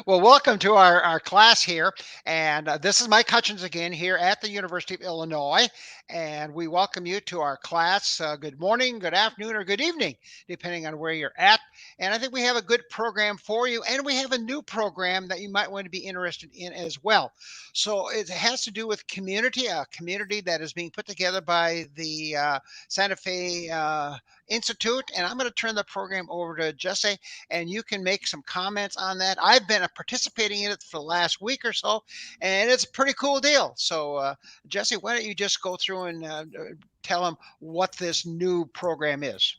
Well, welcome to our class here. And this is Mike Hutchins again here at the University of Illinois. And we welcome you to our class. Good morning, good afternoon, or good evening, depending on where you're at. And I think we have a good program for you. And we have a new program that you might want to be interested in as well. So it has to do with community, a community that is being put together by the Santa Fe Institute. And I'm going to turn the program over to Jesse and you can make some comments on that. I've been participating in it for the last week or so, and it's a pretty cool deal. So, Jesse, why don't you just go through and tell them what this new program is?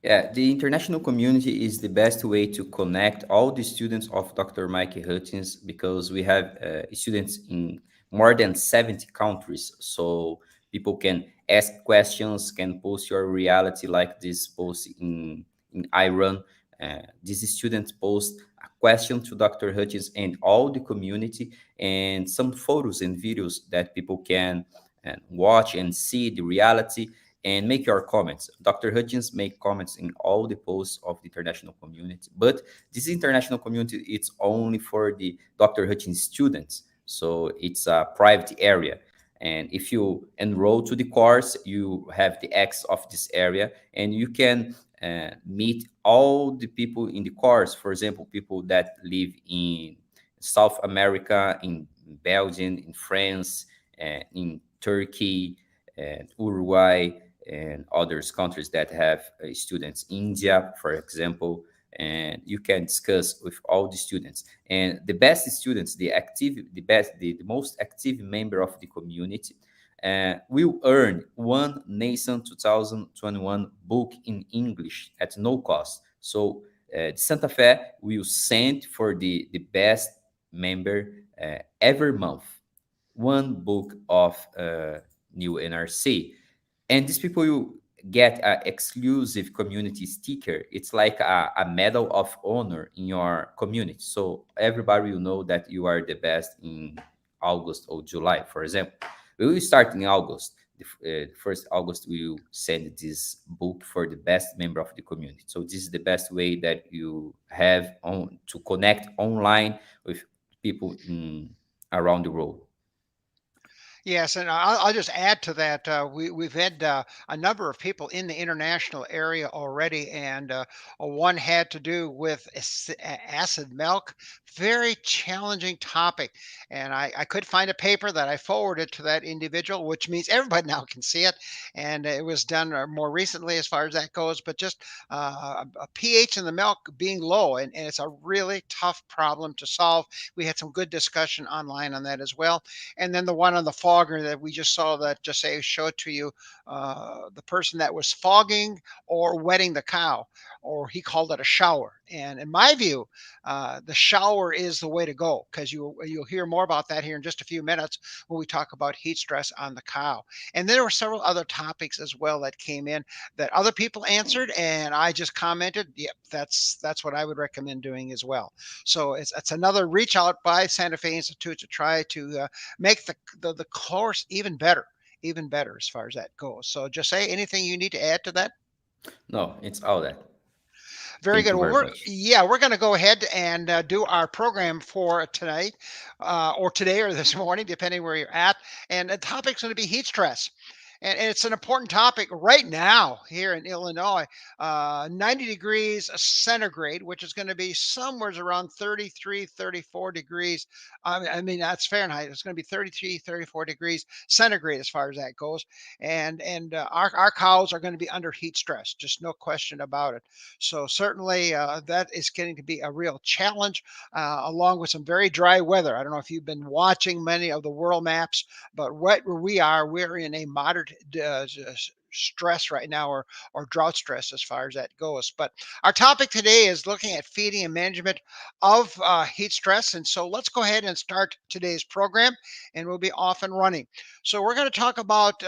Yeah, the international community is the best way to connect all the students of Dr. Mike Hutchins because we have students in more than 70 countries. So people can ask questions, can post your reality like this post in Iran. These students post a question to Dr. Hutchins and all the community and some photos and videos that people can watch and see the reality and make your comments. Dr. Hutchins make comments in all the posts of the international community, but this international community it's only for the Dr. Hutchins students, so it's a private area. And if you enroll to the course, you have the access of this area, and you can meet all the people in the course. For example, people that live in South America, in Belgium, in France, in Turkey, and Uruguay, and others countries that have students, India, for example, and you can discuss with all the students. And the best students, the most active member of the community, will earn one Nation 2021 book in English at no cost. So Santa Fe will send for the best member every month one book of new NRC, and these people will get an exclusive community sticker. It's like a medal of honor in your community, so everybody will know that you are the best in August or July, for example. We will start in August. The first August we will send this book for the best member of the community. So this is the best way that you have on to connect online with people around the world. Yes, and I'll just add to that. We've had a number of people in the international area already, and one had to do with acid milk. Very challenging topic, and I could find a paper that I forwarded to that individual, which means everybody now can see it. And it was done more recently, as far as that goes. But just a pH in the milk being low, and it's a really tough problem to solve. We had some good discussion online on that as well. And then the one on the fogger that we just saw that just say showed to you, the person that was fogging or wetting the cow, or he called it a shower. And in my view, the shower is the way to go, because you'll hear more about that here in just a few minutes when we talk about heat stress on the cow. And there were several other topics as well that came in that other people answered, and I just commented, yep, that's what I would recommend doing as well. So it's another reach out by Santa Fe Institute to try to make the course even better as far as that goes. So just say anything you need to add to that. No, it's all that. Very Thank good. you Well, very much. we're going to go ahead and do our program for tonight, or today, or this morning, depending where you're at. And the topic's going to be heat stress. And it's an important topic right now here in Illinois. 90 degrees centigrade, which is going to be somewhere around 33, 34 degrees. I mean, that's Fahrenheit. It's going to be 33, 34 degrees centigrade as far as that goes. And our cows are going to be under heat stress, just no question about it. So certainly that is getting to be a real challenge, along with some very dry weather. I don't know if you've been watching many of the world maps, but right where we are, we're in a moderate stress right now, or drought stress as far as that goes. But our topic today is looking at feeding and management of heat stress. And so let's go ahead and start today's program, and we'll be off and running. So we're going to talk about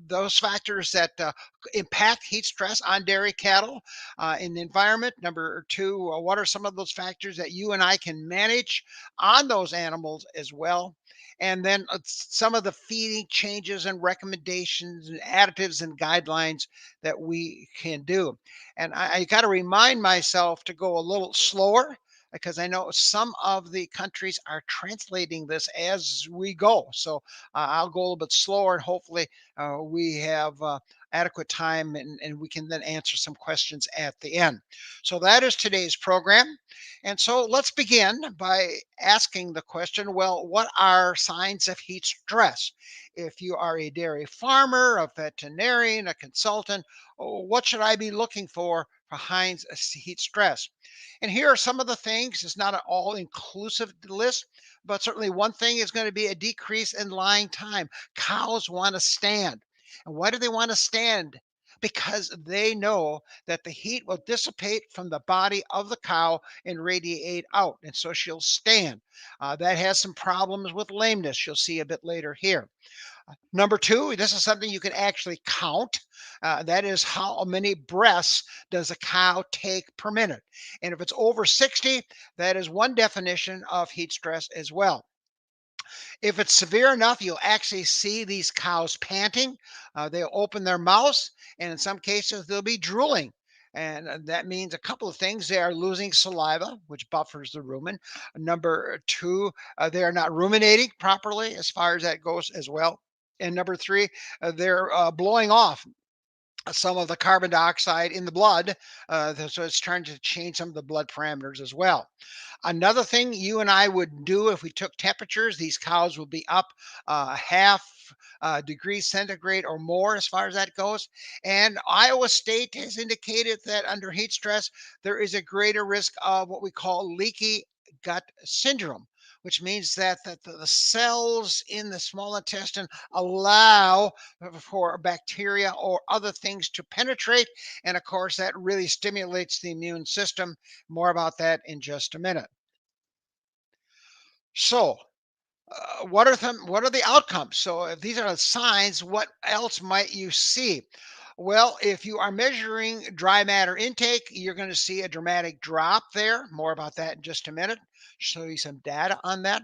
those factors that impact heat stress on dairy cattle in the environment. Number two, what are some of those factors that you and I can manage on those animals as well? And then some of the feeding changes and recommendations and additives and guidelines that we can do. And I got to remind myself to go a little slower, because I know some of the countries are translating this as we go. So I'll go a little bit slower, and hopefully we have adequate time, and we can then answer some questions at the end. So that is today's program. And so let's begin by asking the question, well, what are signs of heat stress? If you are a dairy farmer, a veterinarian, a consultant, what should I be looking for behind heat stress? And here are some of the things. It's not an all inclusive list, but certainly one thing is going to be a decrease in lying time. Cows want to stand. And why do they want to stand? Because they know that the heat will dissipate from the body of the cow and radiate out. And so she'll stand. That has some problems with lameness, you'll see a bit later here. Number two, this is something you can actually count. That is how many breaths does a cow take per minute. And if it's over 60, that is one definition of heat stress as well. If it's severe enough, you'll actually see these cows panting. They'll open their mouths, and in some cases, they'll be drooling. And that means a couple of things. They are losing saliva, which buffers the rumen. Number two, they are not ruminating properly as far as that goes as well. And number three, they're blowing off some of the carbon dioxide in the blood. So it's trying to change some of the blood parameters as well. Another thing you and I would do if we took temperatures, these cows will be up half degrees centigrade or more as far as that goes. And Iowa State has indicated that under heat stress, there is a greater risk of what we call leaky gut syndrome, which means that, the cells in the small intestine allow for bacteria or other things to penetrate. And of course, that really stimulates the immune system. More about that in just a minute. So, what are the outcomes? So, if these are the signs, what else might you see? Well, if you are measuring dry matter intake, you're going to see a dramatic drop there. More about that in just a minute. Show you some data on that.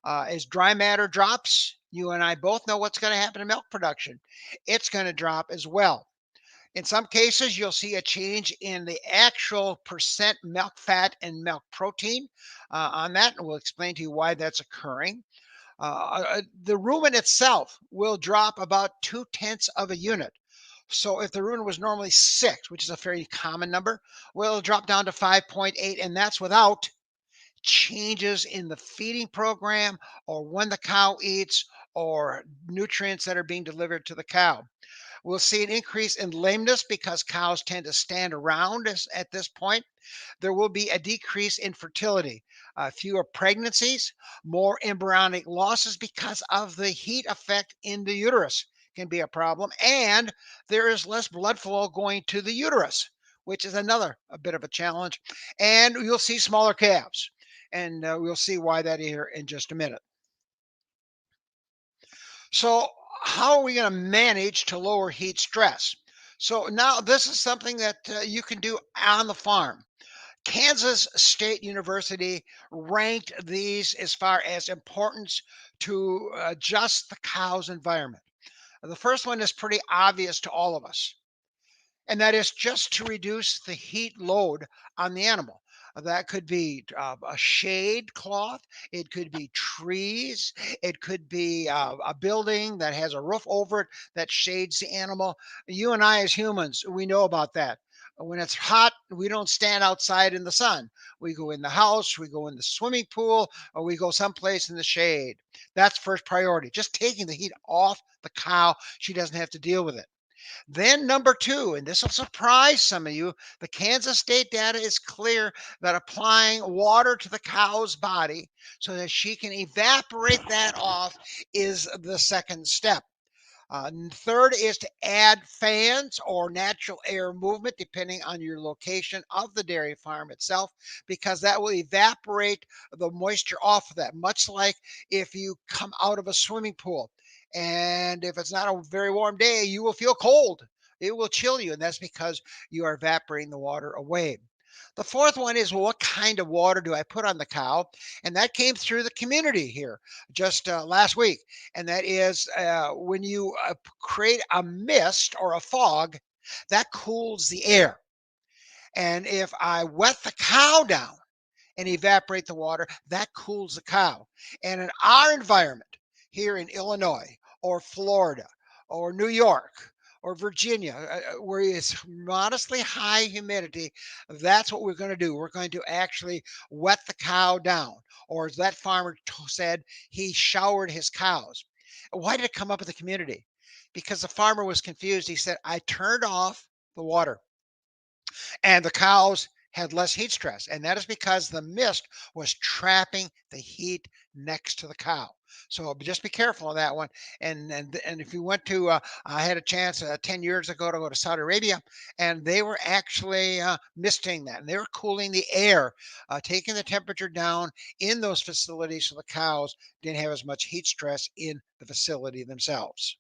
As dry matter drops, you and I both know what's going to happen to milk production. It's going to drop as well. In some cases, you'll see a change in the actual percent milk fat and milk protein on that, and we'll explain to you why that's occurring. The rumen itself will drop about 2/10 of a unit. So if the rumen was normally 6, which is a very common number, well, it'll drop down to 5.8, and that's without changes in the feeding program or when the cow eats or nutrients that are being delivered to the cow. We'll see an increase in lameness because cows tend to stand around at this point. There will be a decrease in fertility, fewer pregnancies, more embryonic losses because of the heat effect in the uterus can be a problem, and there is less blood flow going to the uterus, which is another a bit of a challenge. And you'll see smaller calves, and we'll see why that here in just a minute. So, how are we going to manage to lower heat stress? So, now this is something that you can do on the farm. Kansas State University ranked these as far as importance to adjust the cow's environment. The first one is pretty obvious to all of us, and that is just to reduce the heat load on the animal. That could be a shade cloth, it could be trees, it could be a building that has a roof over it that shades the animal. You and I, as humans, we know about that. When it's hot, we don't stand outside in the sun. We go in the house, we go in the swimming pool, or we go someplace in the shade. That's first priority, just taking the heat off the cow. She doesn't have to deal with it. Then number two, and this will surprise some of you, the Kansas State data is clear that applying water to the cow's body so that she can evaporate that off is the second step. Third is to add fans or natural air movement, depending on your location of the dairy farm itself, because that will evaporate the moisture off of that, much like if you come out of a swimming pool. And if it's not a very warm day, you will feel cold. It will chill you, and that's because you are evaporating the water away. The fourth one is, well, what kind of water do I put on the cow? And that came through the community here just last week. And that is when you create a mist or a fog, that cools the air. And if I wet the cow down and evaporate the water. That cools the cow. And in our environment here in Illinois or Florida or New York or Virginia, where it's modestly high humidity, that's what we're going to do. We're going to actually wet the cow down. Or as that farmer said, he showered his cows. Why did it come up in the community? Because the farmer was confused. He said, I turned off the water and the cows had less heat stress. And that is because the mist was trapping the heat next to the cow. So just be careful of that one. And if you went to, I had a chance 10 years ago to go to Saudi Arabia, and they were actually misting that. And they were cooling the air, taking the temperature down in those facilities so the cows didn't have as much heat stress in the facility themselves.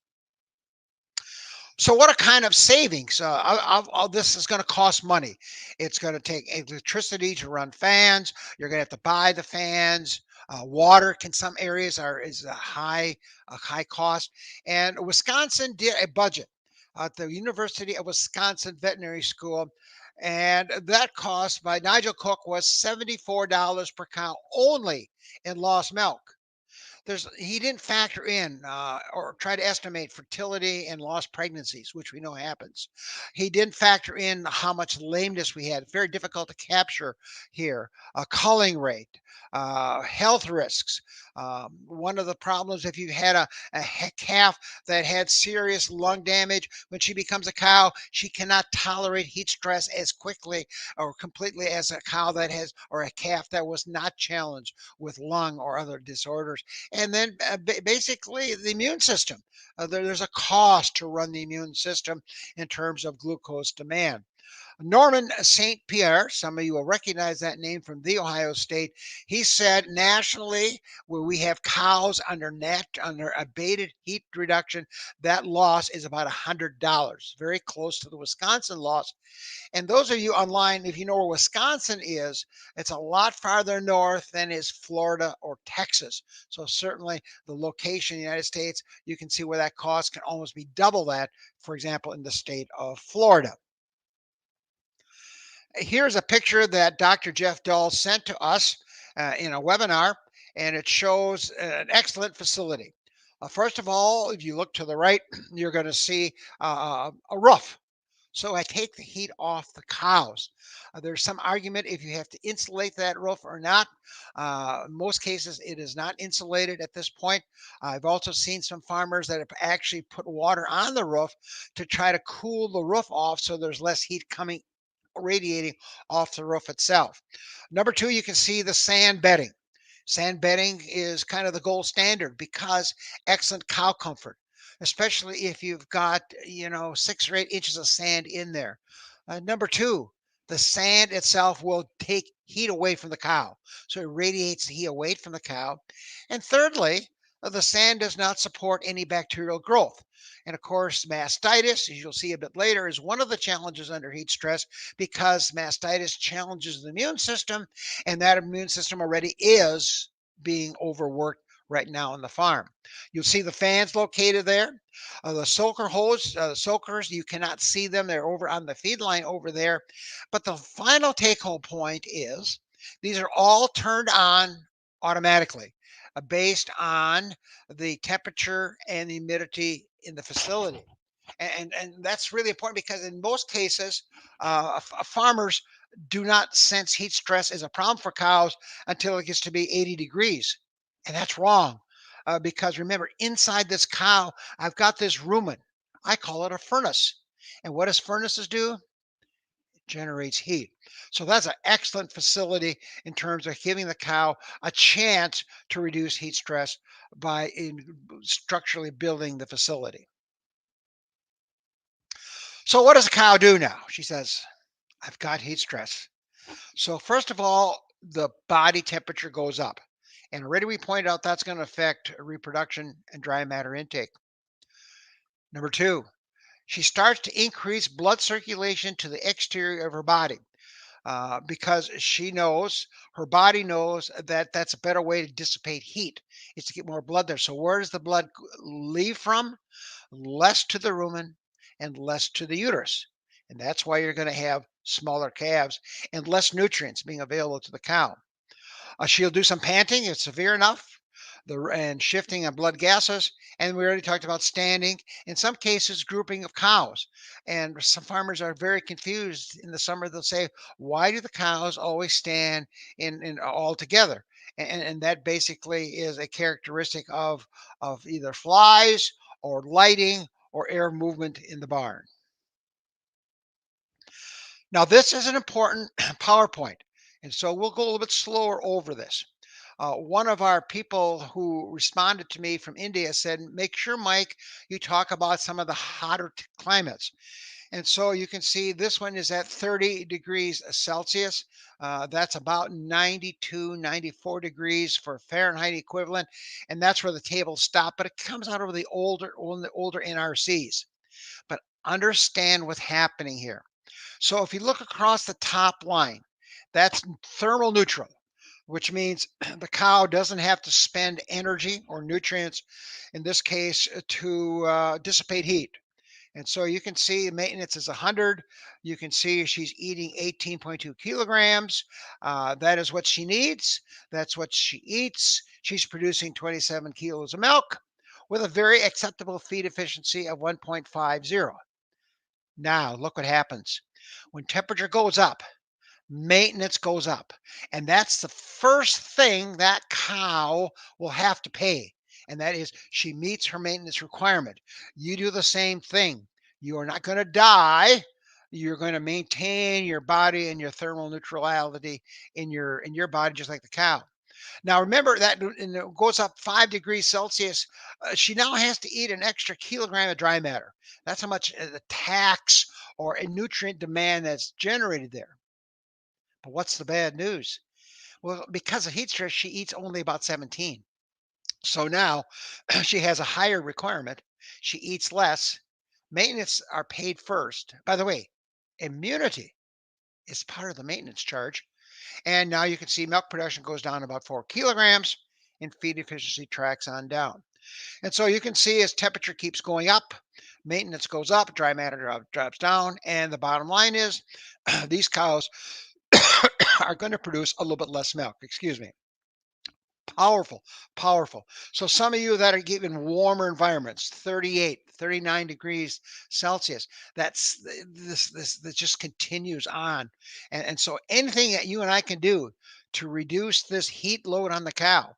So what are kind of savings? All this is going to cost money. It's going to take electricity to run fans. You're going to have to buy the fans. Water in some areas is a high cost. And Wisconsin did a budget at the University of Wisconsin Veterinary School, and that cost by Nigel Cook was $74 per cow only in lost milk. He didn't factor in or try to estimate fertility and lost pregnancies, which we know happens. He didn't factor in how much lameness we had. It's very difficult to capture here. Culling rate, health risks. One of the problems if you had a calf that had serious lung damage, when she becomes a cow, she cannot tolerate heat stress as quickly or completely as a cow that has, or a calf that was not challenged with lung or other disorders. And then basically the immune system. There's a cost to run the immune system in terms of glucose demand. Norman St. Pierre, some of you will recognize that name from the Ohio State. He said nationally, where we have cows under abated heat reduction, that loss is about $100, very close to the Wisconsin loss. And those of you online, if you know where Wisconsin is, it's a lot farther north than is Florida or Texas. So certainly the location in the United States, you can see where that cost can almost be double that, for example, in the state of Florida. Here's a picture that Dr. Jeff Dahl sent to us in a webinar, and it shows an excellent facility. First of all, if you look to the right, you're going to see a roof. So I take the heat off the cows. There's some argument if you have to insulate that roof or not. In most cases, it is not insulated at this point. I've also seen some farmers that have actually put water on the roof to try to cool the roof off so there's less heat coming radiating off the roof itself. Number two, you can see the sand bedding. Sand bedding is kind of the gold standard because excellent cow comfort, especially if you've got, 6 or 8 inches of sand in there. Number two, the sand itself will take heat away from the cow. So it radiates the heat away from the cow. And thirdly, the sand does not support any bacterial growth. And of course, mastitis, as you'll see a bit later, is one of the challenges under heat stress because mastitis challenges the immune system, and that immune system already is being overworked right now on the farm. You'll see the fans located there. The soaker hose, soakers, you cannot see them. They're over on the feed line over there. But the final take home point is these are all turned on automatically based on the temperature and the humidity in the facility. And that's really important because in most cases, farmers do not sense heat stress as a problem for cows until it gets to be 80 degrees. And that's wrong because remember, inside this cow, I've got this rumen. I call it a furnace. And what does furnaces do? It generates heat. So that's an excellent facility in terms of giving the cow a chance to reduce heat stress by structurally building the facility. So what does a cow do now? She says, I've got heat stress. So first of all, the body temperature goes up. And already we pointed out that's going to affect reproduction and dry matter intake. Number two, she starts to increase blood circulation to the exterior of her body because her body knows that that's a better way to dissipate heat. Is to get more blood there. So where does the blood leave from? Less to the rumen and less to the uterus. And that's why you're going to have smaller calves and less nutrients being available to the cow. She'll do some panting. It's severe enough. And shifting of blood gases. And we already talked about standing. In some cases, grouping of cows. And some farmers are very confused in the summer. They'll say, why do the cows always stand in all together? And that basically is a characteristic of either flies or lighting or air movement in the barn. Now, this is an important PowerPoint, and so we'll go a little bit slower over this. One of our people who responded to me from India said, make sure, Mike, you talk about some of the hotter climates. And so you can see this one is at 30 degrees Celsius. That's about 92, 94 degrees for Fahrenheit equivalent. And that's where the tables stop, but it comes out of the older NRCs. But understand what's happening here. So if you look across the top line, that's thermal neutral, which means the cow doesn't have to spend energy or nutrients, in this case, to dissipate heat. And so you can see maintenance is 100. You can see she's eating 18.2 kilograms. That is what she needs. That's what she eats. She's producing 27 kilos of milk with a very acceptable feed efficiency of 1.50. Now, look what happens. When temperature goes up, maintenance goes up. And that's the first thing that cow will have to pay. And that is she meets her maintenance requirement. You do the same thing. You are not going to die. You're going to maintain your body and your thermal neutrality in your body just like the cow. Now remember that it goes up 5 degrees Celsius. She now has to eat an extra kilogram of dry matter. That's how much the tax or a nutrient demand that's generated there. But what's the bad news? Well, because of heat stress, she eats only about 17. So now she has a higher requirement. She eats less. Maintenance are paid first. By the way, immunity is part of the maintenance charge. And now you can see milk production goes down about 4 kilograms and feed efficiency tracks on down. And so you can see as temperature keeps going up, maintenance goes up, dry matter drops down. And the bottom line is these cows are going to produce a little bit less milk. Excuse me. Powerful, powerful. So some of you that are given warmer environments, 38, 39 degrees Celsius, this just continues on. And so anything that you and I can do to reduce this heat load on the cow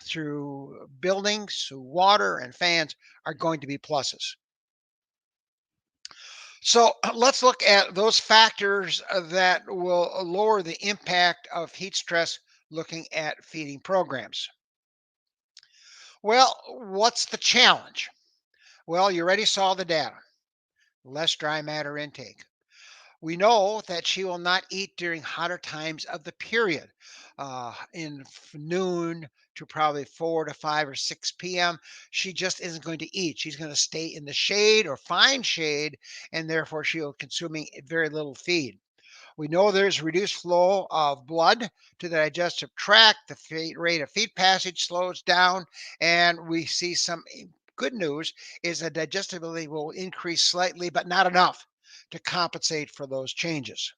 through buildings, through water and fans are going to be pluses. So let's look at those factors that will lower the impact of heat stress looking at feeding programs. Well, what's the challenge? Well, you already saw the data. Less dry matter intake. We know that she will not eat during hotter times of the period, in noon to probably 4 to 5 or 6 p.m. She just isn't going to eat. She's going to stay in the shade or find shade, and therefore she'll consuming very little feed. We know there's reduced flow of blood to the digestive tract. The rate of feed passage slows down, and we see some good news is that digestibility will increase slightly, but not enough to compensate for those changes.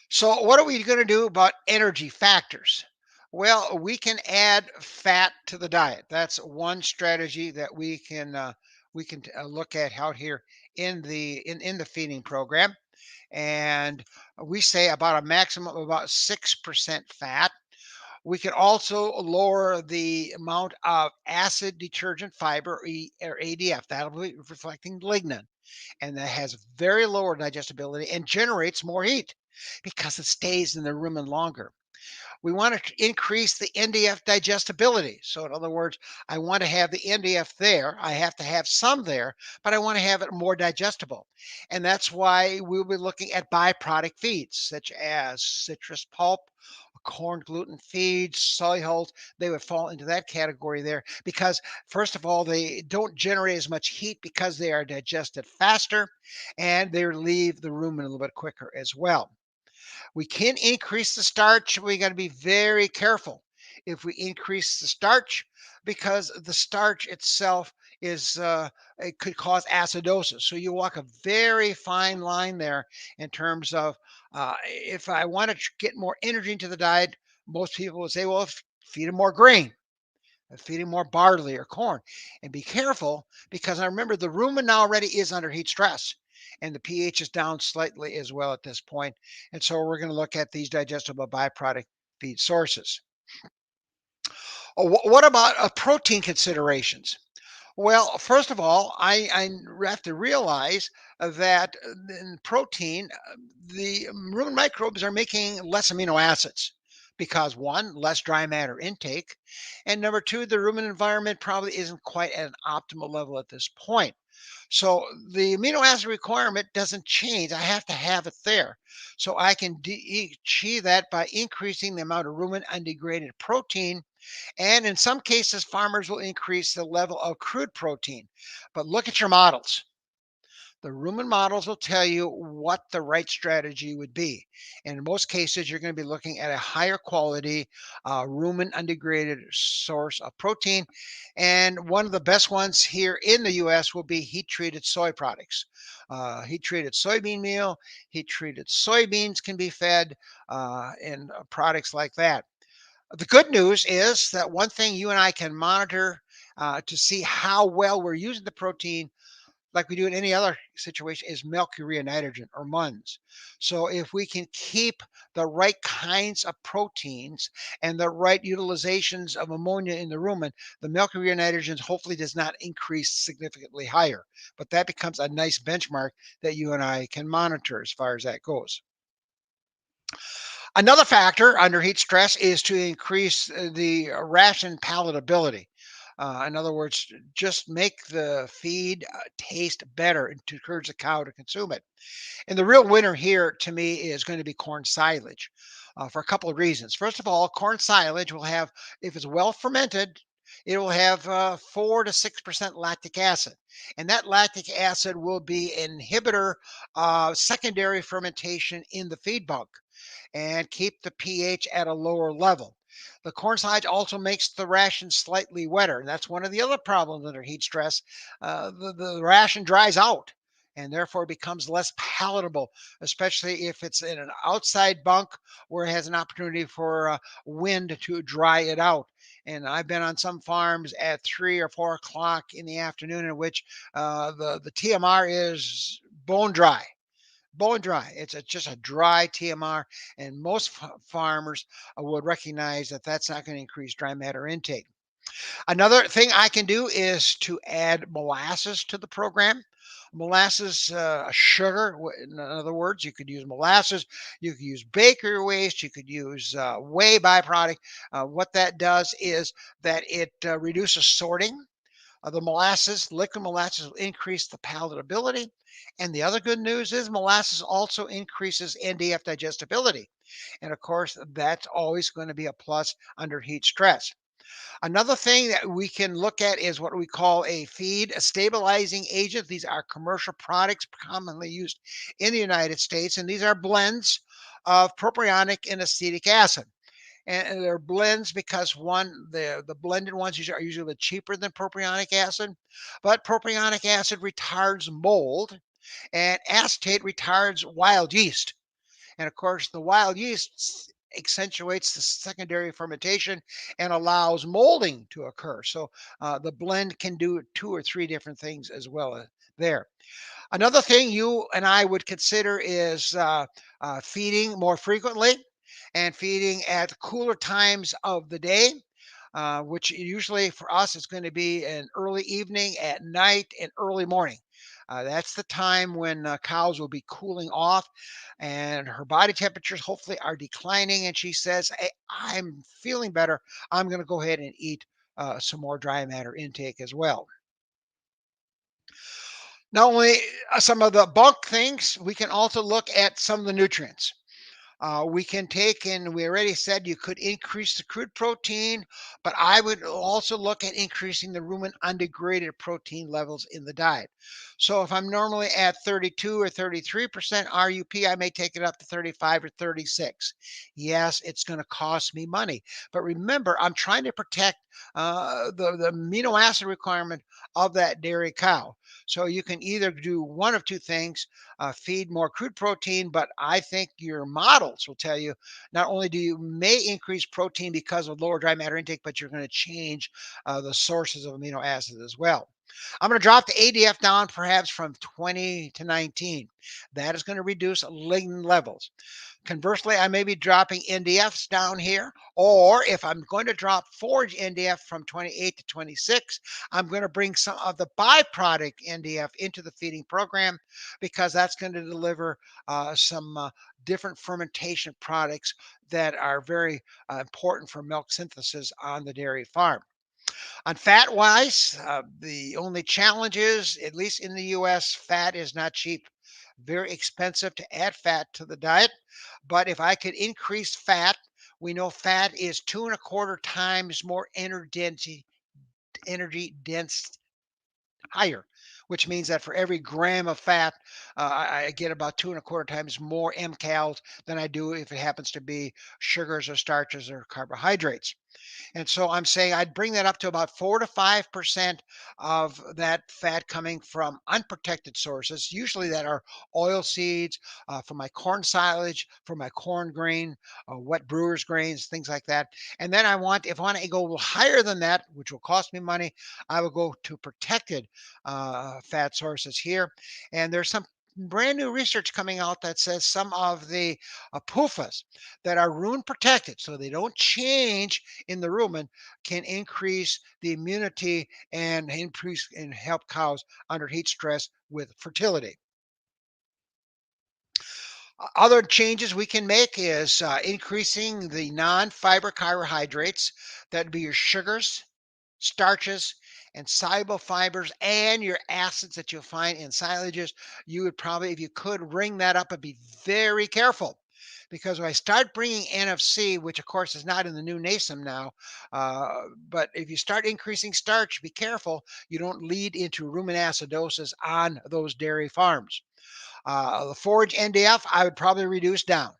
So, what are we going to do about energy factors? Well, we can add fat to the diet. That's one strategy that we can look at out here in the feeding program, and we say about a maximum of about 6% fat. We can also lower the amount of acid detergent fiber or ADF. That'll be reflecting lignin, and that has very lower digestibility and generates more heat because it stays in the rumen longer. We want to increase the NDF digestibility. So, in other words, I want to have the NDF there. I have to have some there, but I want to have it more digestible. And that's why we'll be looking at byproduct feeds, such as citrus pulp, corn gluten feeds, soy hulls. They would fall into that category there because, first of all, they don't generate as much heat because they are digested faster and they leave the rumen a little bit quicker as well. We can increase the starch. We got to be very careful if we increase the starch because the starch itself is it could cause acidosis. So you walk a very fine line there in terms of if I want to get more energy into the diet, most people would say, well, feed them more grain, feeding more barley or corn. And be careful because I remember the rumen already is under heat stress and the pH is down slightly as well at this point. And so we're going to look at these digestible byproduct feed sources. What about protein considerations? Well, first of all, I have to realize that in protein, the rumen microbes are making less amino acids because one, less dry matter intake, and number two, the rumen environment probably isn't quite at an optimal level at this point. So the amino acid requirement doesn't change. I have to have it there. So I can achieve that by increasing the amount of rumen undegraded protein, and in some cases, farmers will increase the level of crude protein. But look at your models. The rumen models will tell you what the right strategy would be. And in most cases, you're going to be looking at a higher quality rumen undegraded source of protein. And one of the best ones here in the US will be heat treated soy products. Heat treated soybean meal, heat treated soybeans can be fed, and products like that. The good news is that one thing you and I can monitor to see how well we're using the protein, like we do in any other situation, is milk urea nitrogen or MUNs. So if we can keep the right kinds of proteins and the right utilizations of ammonia in the rumen, the milk urea nitrogen hopefully does not increase significantly higher. But that becomes a nice benchmark that you and I can monitor as far as that goes. Another factor under heat stress is to increase the ration palatability. In other words, just make the feed taste better and to encourage the cow to consume it. And the real winner here to me is going to be corn silage for a couple of reasons. First of all, corn silage will have, if it's well fermented, it will have 4 to 6% lactic acid. And that lactic acid will be an inhibitor of secondary fermentation in the feed bunk and keep the pH at a lower level. The corn silage also makes the ration slightly wetter. That's one of the other problems under heat stress. The ration dries out and therefore becomes less palatable, especially if it's in an outside bunk where it has an opportunity for wind to dry it out. And I've been on some farms at 3 or 4 o'clock in the afternoon in which the TMR is bone dry, bone dry. It's just a dry TMR, and most farmers would recognize that that's not going to increase dry matter intake. Another thing I can do is to add molasses to the program. Molasses, sugar. In other words, you could use molasses. You could use bakery waste. You could use whey byproduct. What that does is that it reduces sorting. The molasses, liquid molasses will increase the palatability. And the other good news is molasses also increases NDF digestibility. And of course, that's always going to be a plus under heat stress. Another thing that we can look at is what we call a feed stabilizing agent. These are commercial products commonly used in the United States, and these are blends of propionic and acetic acid. And they're blends because one, the blended ones are usually cheaper than propionic acid, but propionic acid retards mold and acetate retards wild yeast. And of course, the wild yeast accentuates the secondary fermentation and allows molding to occur. So the blend can do 2 or 3 different things as well there. Another thing you and I would consider is feeding more frequently and feeding at cooler times of the day, which usually for us is going to be an early evening, at night, and early morning. That's the time when cows will be cooling off and her body temperatures hopefully are declining. And she says, hey, I'm feeling better. I'm going to go ahead and eat some more dry matter intake as well. Not only some of the bulk things, we can also look at some of the nutrients. We can take, and we already said you could increase the crude protein, but I would also look at increasing the rumen undegraded protein levels in the diet. So if I'm normally at 32 or 33% RUP, I may take it up to 35 or 36. Yes, it's going to cost me money. But remember, I'm trying to protect the amino acid requirement of that dairy cow. So you can either do one of two things, feed more crude protein, but I think your models will tell you not only do you may increase protein because of lower dry matter intake, but you're going to change the sources of amino acids as well. I'm going to drop the ADF down perhaps from 20 to 19. That is going to reduce lignin levels. Conversely, I may be dropping NDFs down here, or if I'm going to drop forage NDF from 28 to 26, I'm going to bring some of the byproduct NDF into the feeding program because that's going to deliver some different fermentation products that are very important for milk synthesis on the dairy farm. On fat wise, the only challenge is, at least in the US, fat is not cheap. Very expensive to add fat to the diet. But if I could increase fat, we know fat is 2.25 times more energy dense higher, which means that for every gram of fat, I get about 2.25 times more mcals than I do if it happens to be sugars or starches or carbohydrates. And so I'm saying I'd bring that up to about 4 to 5% of that fat coming from unprotected sources, usually that are oil seeds, from my corn silage, from my corn grain, wet brewer's grains, things like that. And then if I want to go a little higher than that, which will cost me money, I will go to protected fat sources here. And there's some brand new research coming out that says some of the PUFAs that are rumen protected, so they don't change in the rumen, can increase the immunity and increase and help cows under heat stress with fertility. Other changes we can make is increasing the non-fiber carbohydrates. That'd be your sugars, starches, and soluble fibers, and your acids that you'll find in silages. You would probably, if you could, ring that up and be very careful. Because when I start bringing NFC, which of course is not in the new NASEM now, but if you start increasing starch, be careful you don't lead into rumen acidosis on those dairy farms. The forage NDF, I would probably reduce down,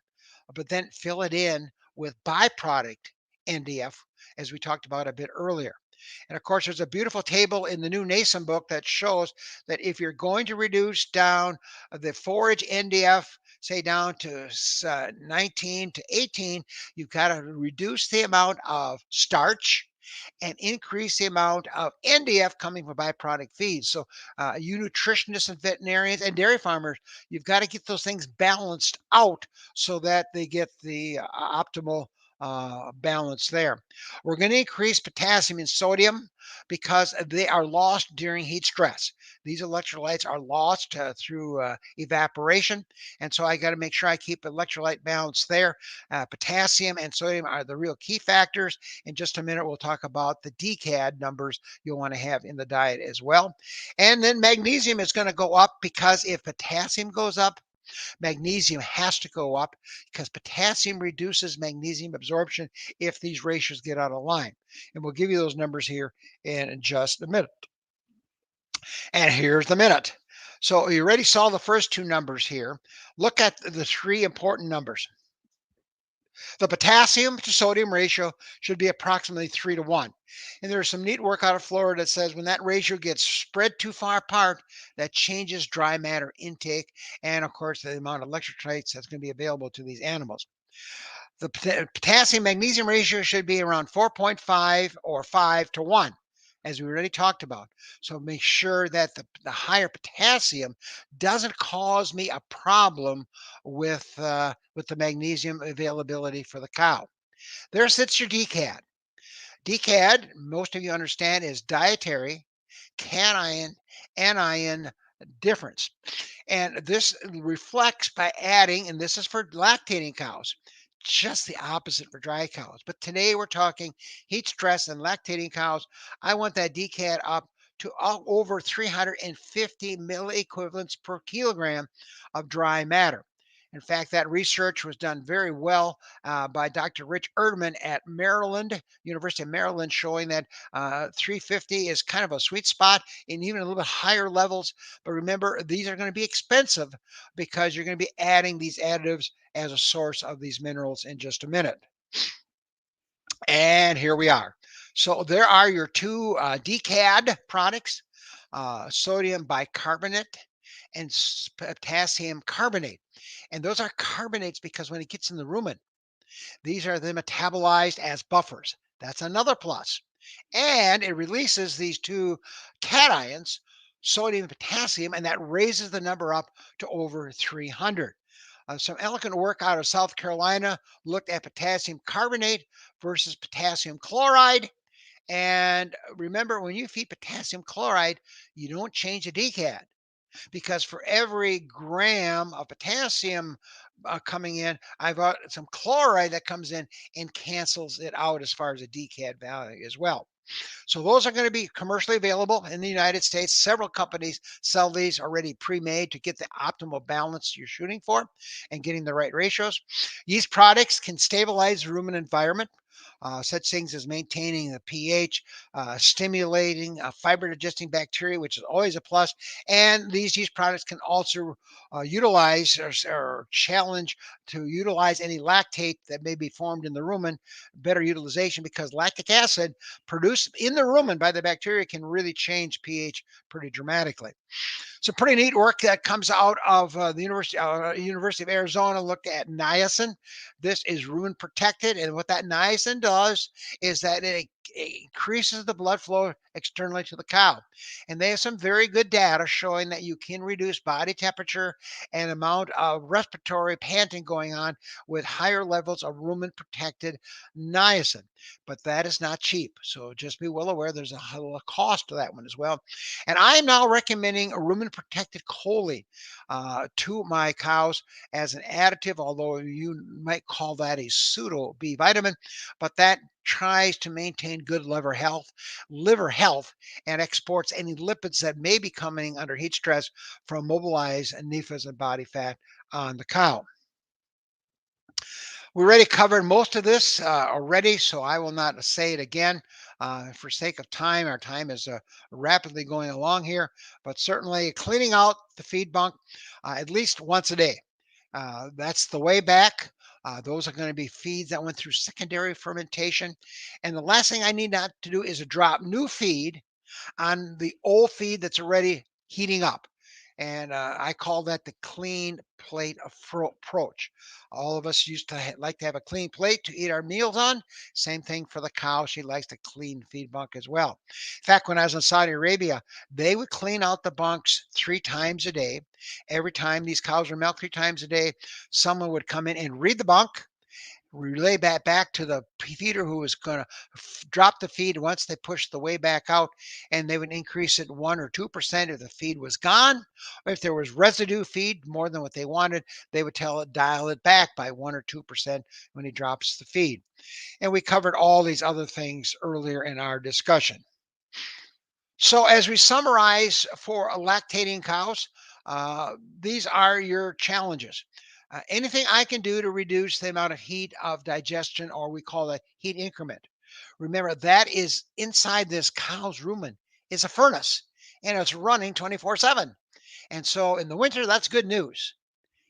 but then fill it in with byproduct NDF, as we talked about a bit earlier. And of course, there's a beautiful table in the new NASEM book that shows that if you're going to reduce down the forage NDF, say down to 19 to 18, you've got to reduce the amount of starch and increase the amount of NDF coming from byproduct feeds. So, you nutritionists and veterinarians and dairy farmers, you've got to get those things balanced out so that they get the optimal balance there. We're going to increase potassium and sodium because they are lost during heat stress. These electrolytes are lost through evaporation, and so I got to make sure I keep electrolyte balance there. Potassium and sodium are the real key factors. In just a minute, we'll talk about the DCAD numbers you'll want to have in the diet as well. And then magnesium is going to go up because if potassium goes up, magnesium has to go up because potassium reduces magnesium absorption if these ratios get out of line. And we'll give you those numbers here in just a minute. And here's the minute. So you already saw the first two numbers here. Look at the three important numbers. The potassium to sodium ratio should be approximately 3 to 1. And there's some neat work out of Florida that says when that ratio gets spread too far apart, that changes dry matter intake and, of course, the amount of electrolytes that's going to be available to these animals. The potassium magnesium ratio should be around 4.5 or 5 to 1, as we already talked about. So make sure that the higher potassium doesn't cause me a problem with the magnesium availability for the cow. There sits your DCAD. DCAD, most of you understand, is dietary cation anion difference. And this reflects by adding, and this is for lactating cows, just the opposite for dry cows. But today we're talking heat stress and lactating cows. I want that DCAD up to over 350 milliequivalents per kilogram of dry matter. In fact, that research was done very well by Dr. Rich Erdman at Maryland, University of Maryland, showing that 350 is kind of a sweet spot and even a little bit higher levels. But remember, these are going to be expensive because you're going to be adding these additives as a source of these minerals in just a minute. And here we are. So there are your two DCAD products, sodium bicarbonate and potassium carbonate. And those are carbonates because when it gets in the rumen, these are then metabolized as buffers. That's another plus. And it releases these two cations, sodium and potassium, and that raises the number up to over 300. Some elegant work out of South Carolina looked at potassium carbonate versus potassium chloride. And remember, when you feed potassium chloride, you don't change the DCAD because for every gram of potassium coming in, I've got some chloride that comes in and cancels it out as far as the DCAD value as well. So those are going to be commercially available in the United States. Several companies sell these already pre-made to get the optimal balance you're shooting for and getting the right ratios. Yeast products can stabilize the rumen environment. Such things as maintaining the pH, stimulating fiber digesting bacteria, which is always a plus. And these yeast products can also utilize or challenge to utilize any lactate that may be formed in the rumen, better utilization because lactic acid produced in the rumen by the bacteria can really change pH pretty dramatically. So pretty neat work that comes out of the University of Arizona. Looked at niacin. This is rumen protected, and what that niacin does is that it increases the blood flow externally to the cow. And they have some very good data showing that you can reduce body temperature and amount of respiratory panting going on with higher levels of rumen protected niacin. But that is not cheap. So just be well aware there's a cost to that one as well. And I am now recommending a rumen protected choline to my cows as an additive, although you might call that a pseudo B vitamin, but that tries to maintain good liver health, and exports any lipids that may be coming under heat stress from mobilized nephas and body fat on the cow. We already covered most of this already, so I will not say it again. For sake of time, our time is rapidly going along here, but certainly cleaning out the feed bunk at least once a day. That's the way back. Those are going to be feeds that went through secondary fermentation. And the last thing I need not to do is drop new feed on the old feed that's already heating up. And I call that the clean plate approach. All of us used to like to have a clean plate to eat our meals on. Same thing for the cow. She likes to clean feed bunk as well. In fact, when I was in Saudi Arabia, they would clean out the bunks 3 times a day. Every time these cows were milked 3 times a day, someone would come in and read the bunk, relay that back to the feeder who was going to drop the feed once they pushed the way back out, and they would increase it 1 or 2% if the feed was gone. Or if there was residue feed more than what they wanted, they would tell it dial it back by 1 or 2% when he drops the feed. And we covered all these other things earlier in our discussion. So, as we summarize for lactating cows, these are your challenges. Anything I can do to reduce the amount of heat of digestion, or we call that heat increment. Remember, that is inside this cow's rumen is a furnace and it's running 24/7. And so in the winter, that's good news.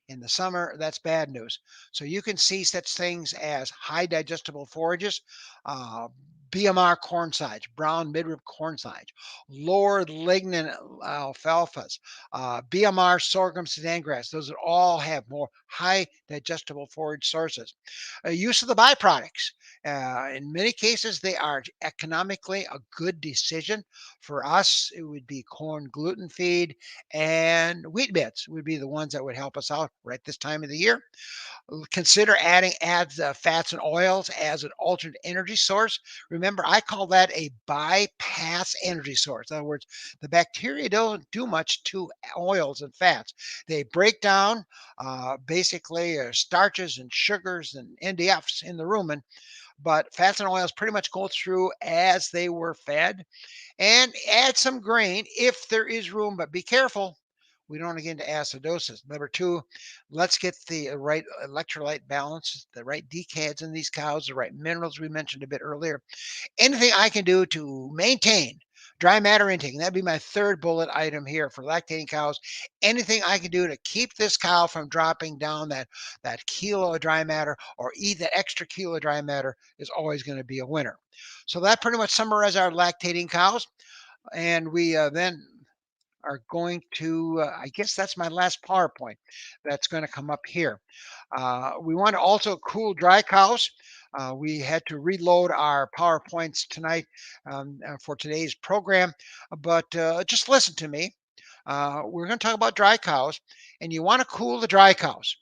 In the summer, that's bad news. So you can see such things as high digestible forages, uh, BMR corn silage, brown midrib corn silage, lower lignin alfalfas, BMR sorghum sudan grass. Those would all have more high digestible forage sources. Use of the byproducts. In many cases, they are economically a good decision. For us, it would be corn gluten feed and wheat bits would be the ones that would help us out right this time of the year. Consider adding adds fats and oils as an alternate energy source. Remember, I call that a bypass energy source. In other words, the bacteria don't do much to oils and fats. They break down basically starches and sugars and NDFs in the rumen, but fats and oils pretty much go through as they were fed, and add some grain if there is room, but be careful. we don't want to get into acidosis. Number two, let's get the right electrolyte balance, the right decades in these cows, the right minerals we mentioned a bit earlier. Anything I can do to maintain dry matter intake, and that'd be my third bullet item here for lactating cows. Anything I can do to keep this cow from dropping down that kilo of dry matter or eat that extra kilo of dry matter is always going to be a winner. So that pretty much summarizes our lactating cows. And we then are going to, I guess that's my last PowerPoint that's going to come up here. We want to also cool dry cows. We had to reload our PowerPoints tonight for today's program, but just listen to me. We're going to talk about dry cows, and you want to cool the dry cows.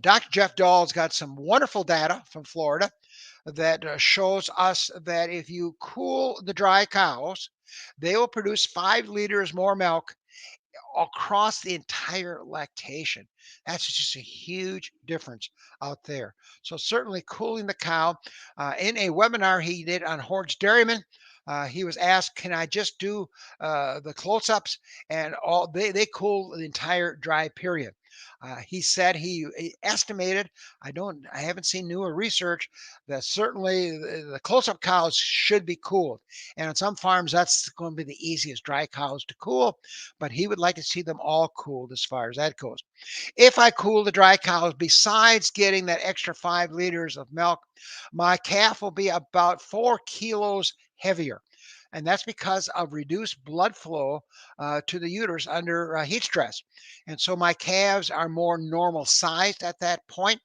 Dr. Jeff Dahl's got some wonderful data from Florida that shows us that if you cool the dry cows, they will produce 5 liters more milk across the entire lactation. That's just a huge difference out there. So certainly cooling the cow. In a webinar he did on Hordes Dairyman, he was asked, "Can I just do the close-ups?" And all they cool the entire dry period. He said he estimated. I haven't seen newer research that certainly the close-up cows should be cooled, and on some farms that's going to be the easiest dry cows to cool, but he would like to see them all cooled as far as that goes. If I cool the dry cows, besides getting that extra 5 liters of milk, my calf will be about 4 kilos heavier. And that's because of reduced blood flow to the uterus under heat stress. And so my calves are more normal sized at that point.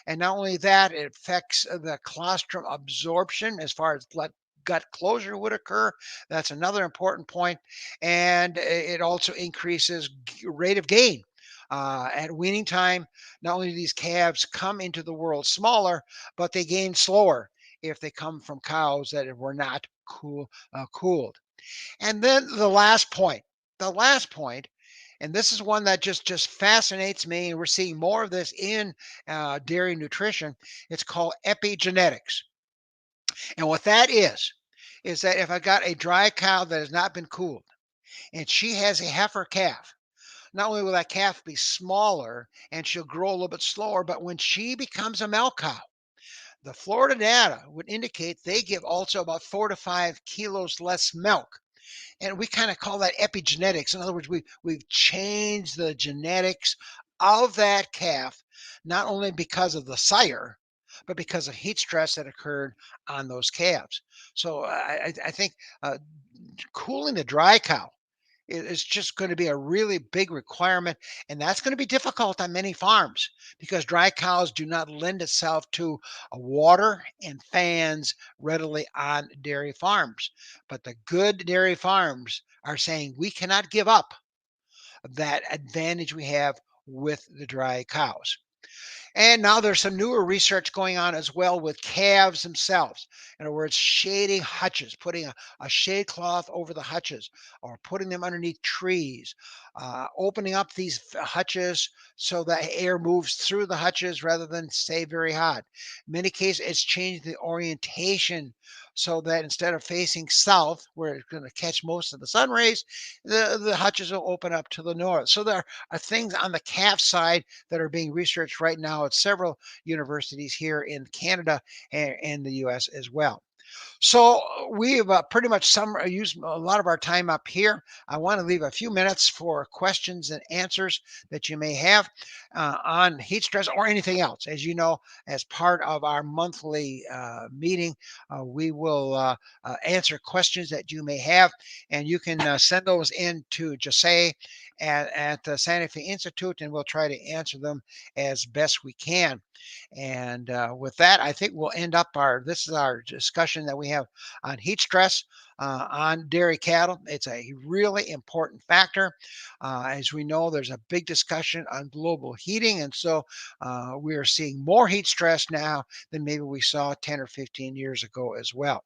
And not only that, it affects the colostrum absorption as far as blood gut closure would occur. That's another important point. And it also increases rate of gain. At weaning time, not only do these calves come into the world smaller, but they gain slower if they come from cows that were not cooled. And then the last point, and this is one that just fascinates me, and we're seeing more of this in dairy nutrition. It's called epigenetics, and what that is that if I got a dry cow that has not been cooled, and she has a heifer calf, not only will that calf be smaller and she'll grow a little bit slower, but when she becomes a milk cow, the Florida data would indicate they give also about 4 to 5 kilos less milk. And we kind of call that epigenetics. In other words, we've changed the genetics of that calf, not only because of the sire, but because of heat stress that occurred on those calves. So I think cooling the dry cow is just going to be a really big requirement, and that's going to be difficult on many farms because dry cows do not lend itself to water and fans readily on dairy farms. But the good dairy farms are saying we cannot give up that advantage we have with the dry cows. And now there's some newer research going on as well with calves themselves. In other words, shading hutches, putting a shade cloth over the hutches or putting them underneath trees, opening up these hutches so that air moves through the hutches rather than stay very hot. In many cases, it's changed the orientation so that instead of facing south, where it's going to catch most of the sun rays, the hutches will open up to the north. So there are things on the calf side that are being researched right now at several universities here in Canada and the US as well. So we've pretty much used a lot of our time up here. I want to leave a few minutes for questions and answers that you may have on heat stress or anything else. As you know, as part of our monthly meeting, we will answer questions that you may have, and you can send those in to Jose at the Santa Fe Institute, and we'll try to answer them as best we can. And with that, I think we'll end up this is our discussion that we have on heat stress on dairy cattle. It's a really important factor. As we know, there's a big discussion on global heating. And so we are seeing more heat stress now than maybe we saw 10 or 15 years ago as well.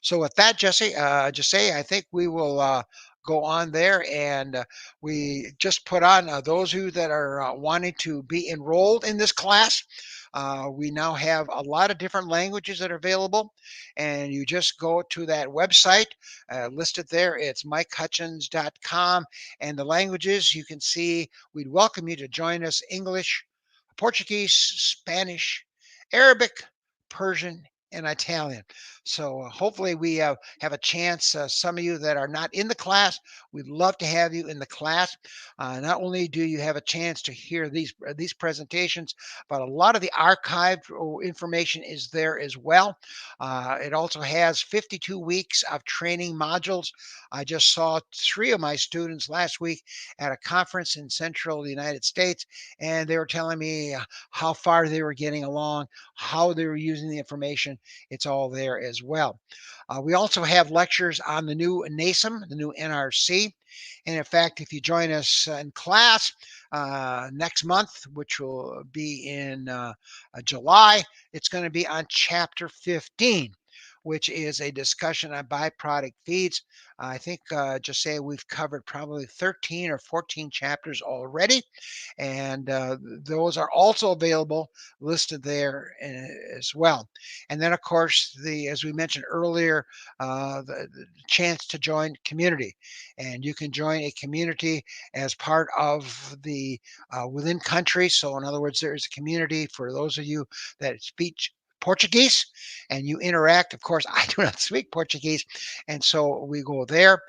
So with that, Jesse, I think we will go on there, and we just put on those of you that are wanting to be enrolled in this class. We now have a lot of different languages that are available, and you just go to that website listed there. It's mikehutchins.com, and the languages you can see. We'd welcome you to join us: English, Portuguese, Spanish, Arabic, Persian, and Italian. So hopefully we have a chance. Some of you that are not in the class, we'd love to have you in the class. Not only do you have a chance to hear these presentations, but a lot of the archived information is there as well. It also has 52 weeks of training modules. I just saw three of my students last week at a conference in central United States, and they were telling me how far they were getting along, how they were using the information. It's all there as well. We also have lectures on the new NASM, the new NRC. And in fact, if you join us in class next month, which will be in July, it's going to be on chapter 15, which is a discussion on byproduct feeds. I think just say we've covered probably 13 or 14 chapters already, and those are also available listed there as well. And then, of course, the as we mentioned earlier, the chance to join community, and you can join a community as part of the within country. So, in other words, there is a community for those of you that speak Portuguese and you interact. Of course, I do not speak Portuguese, and so we go there.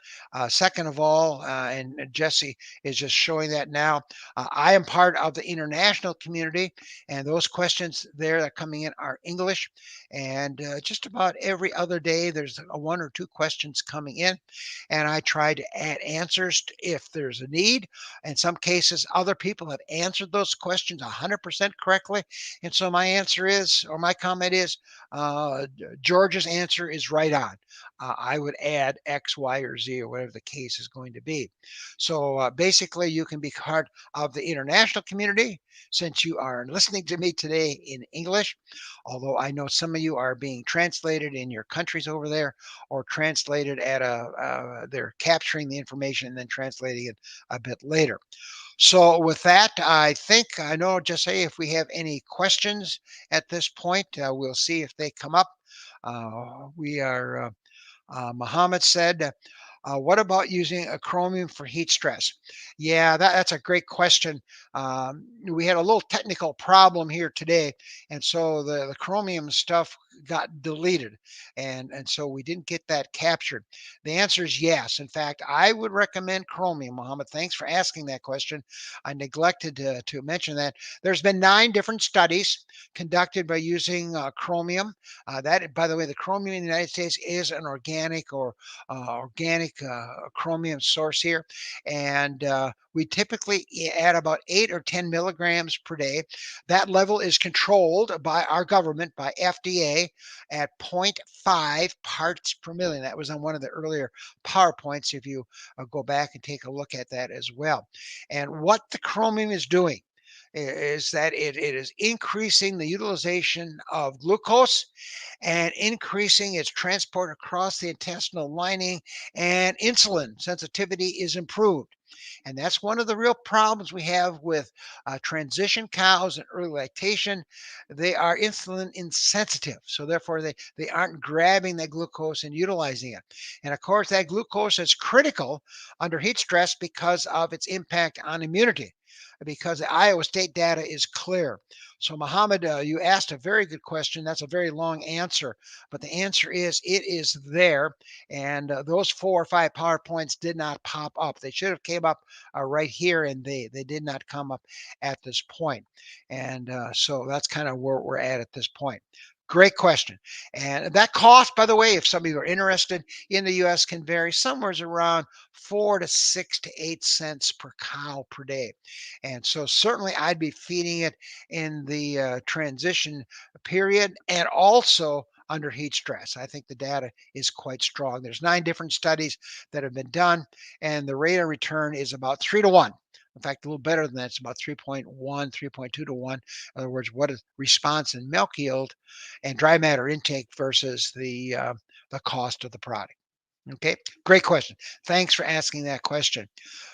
Second of all, and Jesse is just showing that now. I am part of the international community, and those questions there that are coming in are English. And just about every other day, there's one or two questions coming in, and I try to add answers if there's a need. In some cases, other people have answered those questions 100% correctly, and so my answer is, or my comment is, George's answer is right on. I would add X, Y, or Z, or whatever the case is going to be. So basically, you can be part of the international community since you are listening to me today in English. Although I know some of you are being translated in your countries over there, or translated at they're capturing the information and then translating it a bit later. So with that, I think I know, just say if we have any questions at this point, we'll see if they come up. We are Muhammad said, what about using a chromium for heat stress? Yeah, that's a great question. We had a little technical problem here today, and so the chromium stuff got deleted, and so we didn't get that captured. The answer is yes. In fact, I would recommend chromium, Mohammed. Thanks for asking that question. I neglected to mention that. There's been 9 different studies conducted by using chromium. That, by the way, the chromium in the United States is an organic chromium source here, and we typically add about 8 or 10 milligrams per day. That level is controlled by our government, by FDA, at zero point 0.5 parts per million. That was on one of the earlier PowerPoints, if you go back and take a look at that as well. And what the chromium is doing is that it is increasing the utilization of glucose and increasing its transport across the intestinal lining, and insulin sensitivity is improved. And that's one of the real problems we have with transition cows and early lactation. They are insulin insensitive. So therefore, they aren't grabbing that glucose and utilizing it. And of course, that glucose is critical under heat stress because of its impact on immunity, because the Iowa State data is clear. So, Mohammed, you asked a very good question. That's a very long answer, but the answer is it is there. And those 4 or 5 PowerPoints did not pop up. They should have came up right here, and they did not come up at this point. And so that's kind of where we're at this point. Great question. And that cost, by the way, if some of you are interested in the US, can vary somewhere around 4 to 6 to 8 cents per cow per day. And so certainly I'd be feeding it in the transition period and also under heat stress. I think the data is quite strong. There's 9 different studies that have been done, and the rate of return is about 3 to 1. In fact, a little better than that. It's about 3.1, 3.2 to 1. In other words, what is response in milk yield and dry matter intake versus the cost of the product. Okay, great question. Thanks for asking that question.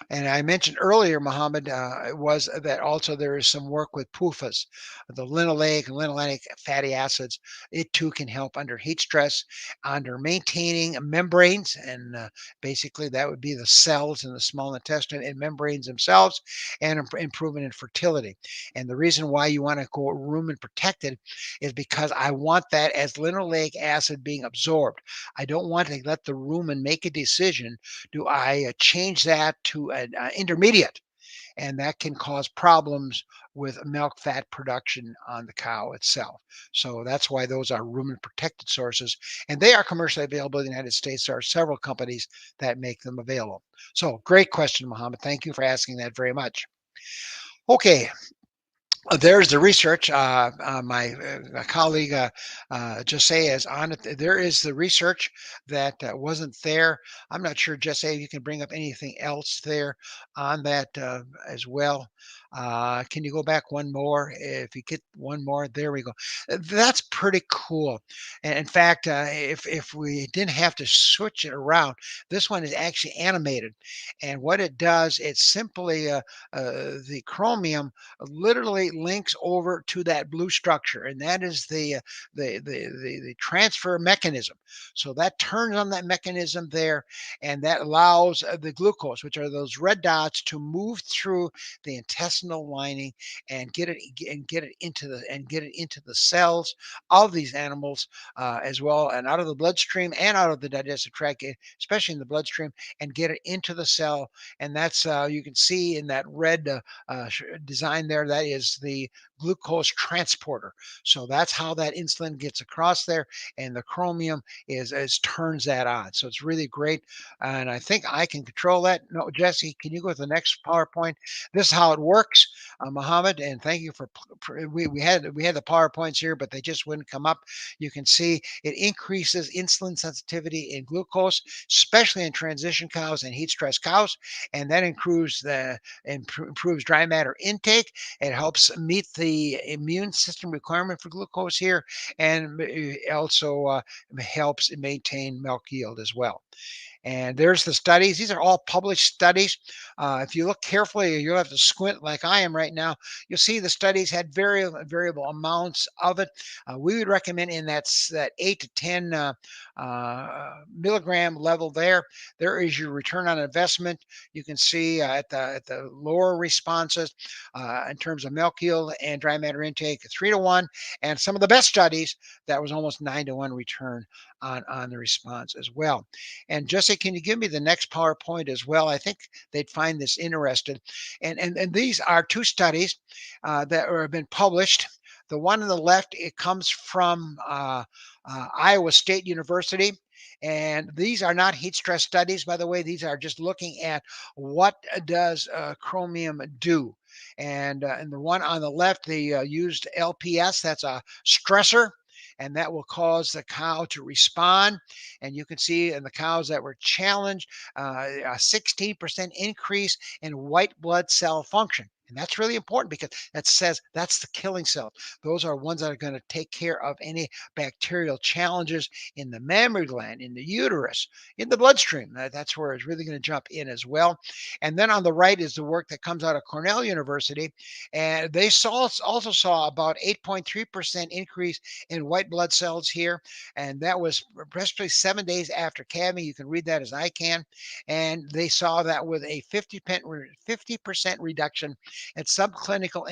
And I mentioned earlier, Mohammed, was that also there is some work with PUFAs, the linoleic and linoleic fatty acids. It too can help under heat stress, under maintaining membranes, and basically that would be the cells in the small intestine and membranes themselves, and improvement in fertility. And the reason why you want to go rumen protected is because I want that as linoleic acid being absorbed. I don't want to let the rumen make a decision. Do I change that to an intermediate? And that can cause problems with milk fat production on the cow itself. So that's why those are rumen protected sources. And they are commercially available in the United States. There are several companies that make them available. So great question, Mohammed. Thank you for asking that very much. Okay, there's the research. My colleague Jose is on it. There is the research that wasn't there. I'm not sure, Jose, you can bring up anything else there on that as well. Can you go back one more? If you get one more, there we go. That's pretty cool. And in fact, if we didn't have to switch it around, this one is actually animated. And what it does, it's simply the chromium literally links over to that blue structure, and that is the transfer mechanism. So that turns on that mechanism there, and that allows the glucose, which are those red dots, to move through the intestinal lining and get it into the cells of these animals as well, and out of the bloodstream and out of the digestive tract, especially in the bloodstream, and get it into the cell. And that's you can see in that red design there, that is the glucose transporter. So that's how that insulin gets across there, and the chromium is turns that on. So it's really great, and I think I can control that. No, Jesse, can you go to the next PowerPoint? This is how it works, Mohammed. And thank you we had the PowerPoints here, but they just wouldn't come up. You can see it increases insulin sensitivity in glucose, especially in transition cows and heat stress cows, and that improves dry matter intake. It helps meet the immune system requirement for glucose here, and also helps maintain milk yield as well. And there's the studies. These are all published studies. If you look carefully, you'll have to squint like I am right now. You'll see the studies had variable amounts of it. We would recommend in that 8 to 10 milligram level there. There is your return on investment. You can see at the lower responses in terms of milk yield and dry matter intake, 3 to 1, and some of the best studies that was almost 9 to 1 return on the response as well. And Jesse, can you give me the next PowerPoint as well? I think they'd find this interesting. And these are two studies that have been published. The one on the left, it comes from Iowa State University. And these are not heat stress studies, by the way. These are just looking at what does chromium do. And the one on the left, they used LPS. That's a stressor, and that will cause the cow to respond. And you can see in the cows that were challenged, a 16% increase in white blood cell function. And that's really important because that says that's the killing cells. Those are ones that are going to take care of any bacterial challenges in the mammary gland, in the uterus, in the bloodstream. That's where it's really going to jump in as well. And then on the right is the work that comes out of Cornell University. And they also saw about 8.3% increase in white blood cells here. And that was especially 7 days after calving. You can read that as I can. And they saw that with a 50% reduction in subclinical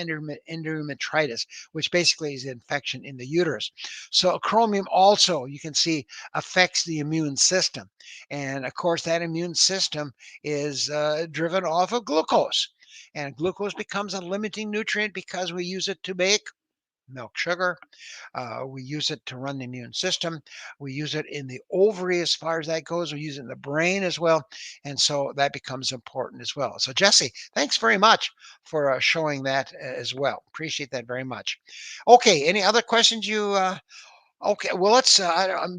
endometritis, which basically is infection in the uterus. So chromium also, you can see, affects the immune system. And of course, that immune system is driven off of glucose. And glucose becomes a limiting nutrient because we use it to make milk sugar. We use it to run the immune system. We use it in the ovary as far as that goes. We use it in the brain as well. And so that becomes important as well. So, Jesse, thanks very much for showing that as well. Appreciate that very much. Okay, any other questions you Okay, well,